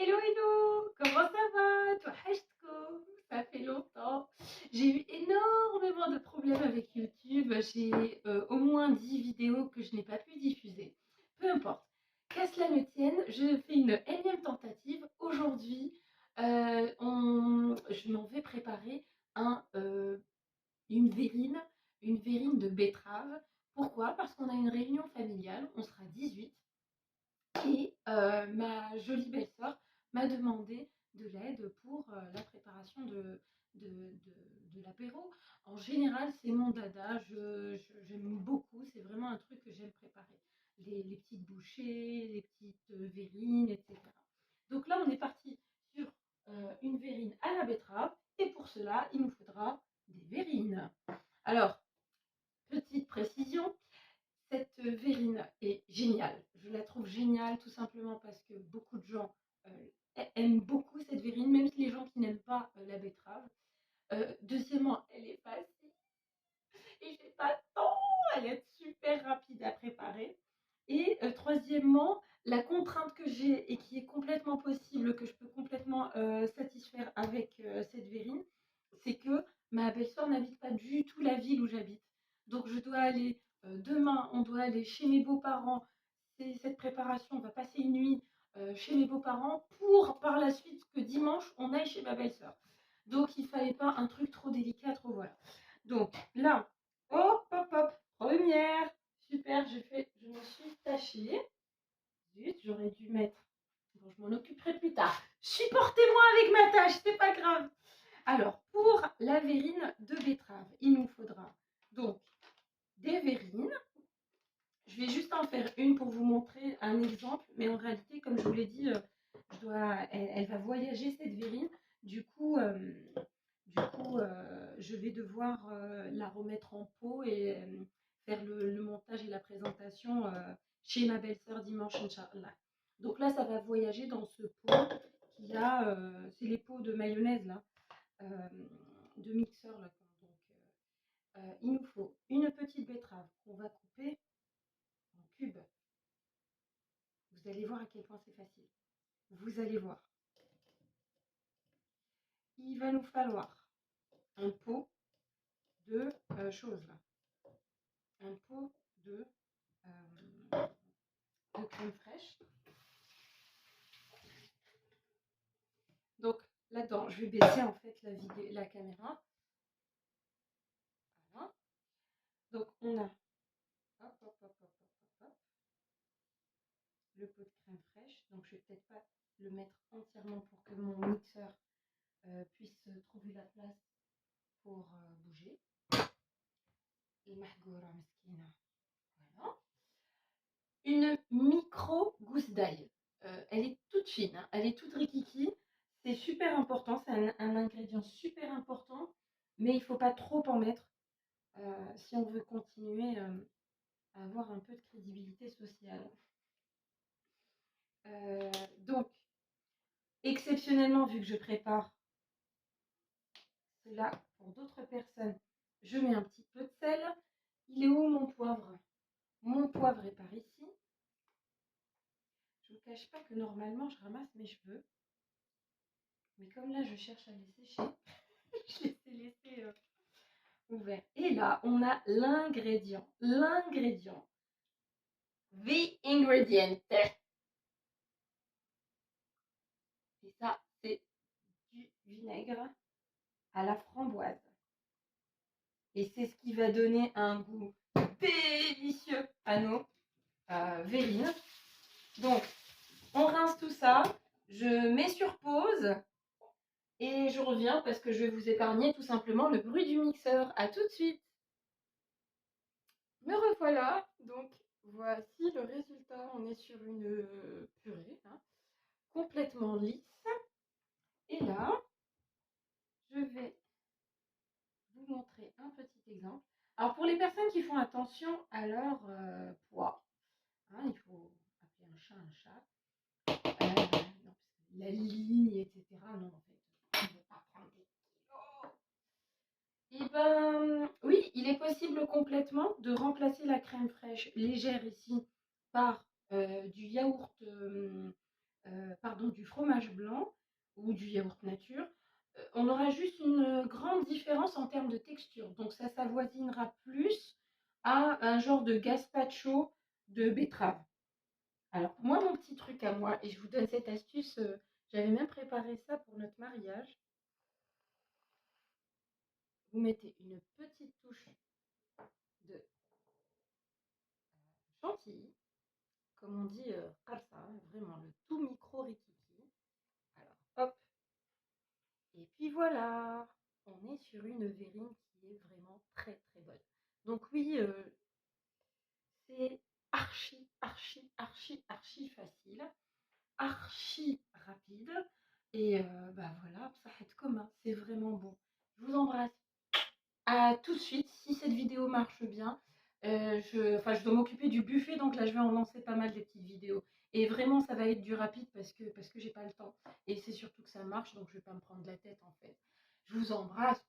Hello, hello, comment ça va? Toi, Hashtko, ça fait longtemps. J'ai eu énormément de problèmes avec YouTube. J'ai au moins 10 vidéos que je n'ai pas pu diffuser. Peu importe. Qu'à cela ne tienne, je fais une énième tentative. Aujourd'hui, je m'en vais préparer un, une verrine, une verrine de betterave. Pourquoi? Parce qu'on a une réunion familiale, on sera 18. Et ma jolie belle-sœur m'a demandé de l'aide pour la préparation de, de l'apéro. En général, c'est mon dada, j'aime beaucoup, c'est vraiment un truc que j'aime préparer. Les petites bouchées, les petites verrines, etc. Donc là, on est parti sur une verrine à la betterave, et pour cela, il nous faudra des verrines. Alors, petite précision, cette verrine est géniale. Je la trouve géniale tout simplement parce que beaucoup de gens aiment beaucoup cette verrine, même les gens qui n'aiment pas la betterave. Deuxièmement, elle est facile et j'ai pas de temps. Elle est super rapide à préparer. Et troisièmement, la contrainte que j'ai et qui est complètement possible, que je peux complètement satisfaire avec cette verrine, c'est que ma belle-sœur n'habite pas du tout la ville où j'habite. Donc je dois aller, demain, on doit aller chez mes beaux-parents. C'est cette préparation, on va passer une nuit chez mes beaux-parents pour par la suite que dimanche, on aille chez ma belle-sœur. Donc il ne fallait pas un truc trop délicat, trop voilà. Donc là, hop, hop, hop, première. Super, je me suis tachée. Zut, j'aurais dû mettre. Bon, je m'en occuperai plus tard. Supportez-moi avec ma tâche, c'est pas grave. Alors, pour la verrine de betterave, il nous faudra donc des verrines. Je vais juste en faire une pour vous montrer un exemple, mais en réalité, comme je vous l'ai dit, elle va voyager cette verrine. Du coup, je vais devoir la remettre en pot et faire le montage et la présentation chez ma belle-sœur dimanche, Inch'Allah. Donc là, ça va voyager dans ce pot qui a, c'est les pots de mayonnaise là, euh, de mixeur là. Donc, il nous faut une petite betterave qu'on va couper en cubes. Vous allez voir à quel point c'est facile. Vous allez voir. Il va nous falloir un pot de choses là. Un pot de crème fraîche. Donc là-dedans, je vais baisser en fait la caméra. Voilà. Donc on a hop, hop, hop, hop, hop, hop, le pot de crème fraîche. Donc je vais peut-être pas le mettre entièrement pour que mon mixeur puisse trouver la place pour bouger. Et mahgoura meskina. Voilà. Une micro gousse d'ail. Elle est toute fine, hein, elle est toute rikiki. C'est super important, c'est un ingrédient super important, mais il ne faut pas trop en mettre si on veut continuer à avoir un peu de crédibilité sociale. Donc, exceptionnellement, vu que je prépare cela pour d'autres personnes, je mets un petit peu de sel. Il est où mon poivre? Mon poivre est par ici. Je ne vous cache pas que normalement, je ramasse mes cheveux. Mais comme là, je cherche à les sécher, je les ai laissés ouverts. Et là, on a l'ingrédient. L'ingrédient. The ingredient. Et ça, c'est du vinaigre à la framboise. Et c'est ce qui va donner un goût délicieux à nos verrines. Donc, on rince tout ça. Je mets sur pause. Et je reviens parce que je vais vous épargner tout simplement le bruit du mixeur. À tout de suite. Me revoilà. Donc, voici le résultat. On est sur une purée hein, complètement lisse. Et là, je vais vous montrer un petit exemple. Alors, pour les personnes qui font attention à leur poids, hein, il faut appeler un chat un chat. Non, la ligne, etc. Non, en fait, on ne veut pas prendre des kilos. Et ben, oui, il est possible complètement de remplacer la crème fraîche légère ici par du yaourt, du fromage blanc ou du yaourt nature, on aura juste une grande différence en termes de texture. Donc ça s'avoisinera plus à un genre de gazpacho de betterave. Alors moi, mon petit truc à moi, et je vous donne cette astuce, j'avais même préparé ça pour notre mariage. Vous mettez une petite touche de chantilly, comme on dit comme ça, vraiment le tout micro rikiki. Alors hop, et puis voilà, on est sur une verrine qui est vraiment très très bonne. Donc oui, c'est archi facile, archi rapide. Et bah voilà, ça va être commun, c'est vraiment bon. Je vous embrasse. À tout de suite, si cette vidéo marche bien. Je dois m'occuper du buffet, donc là je vais en lancer pas mal des petites vidéos. Et vraiment, ça va être du rapide parce que j'ai pas le temps. Et c'est surtout que ça marche, donc je vais pas me prendre la tête en fait. Je vous embrasse.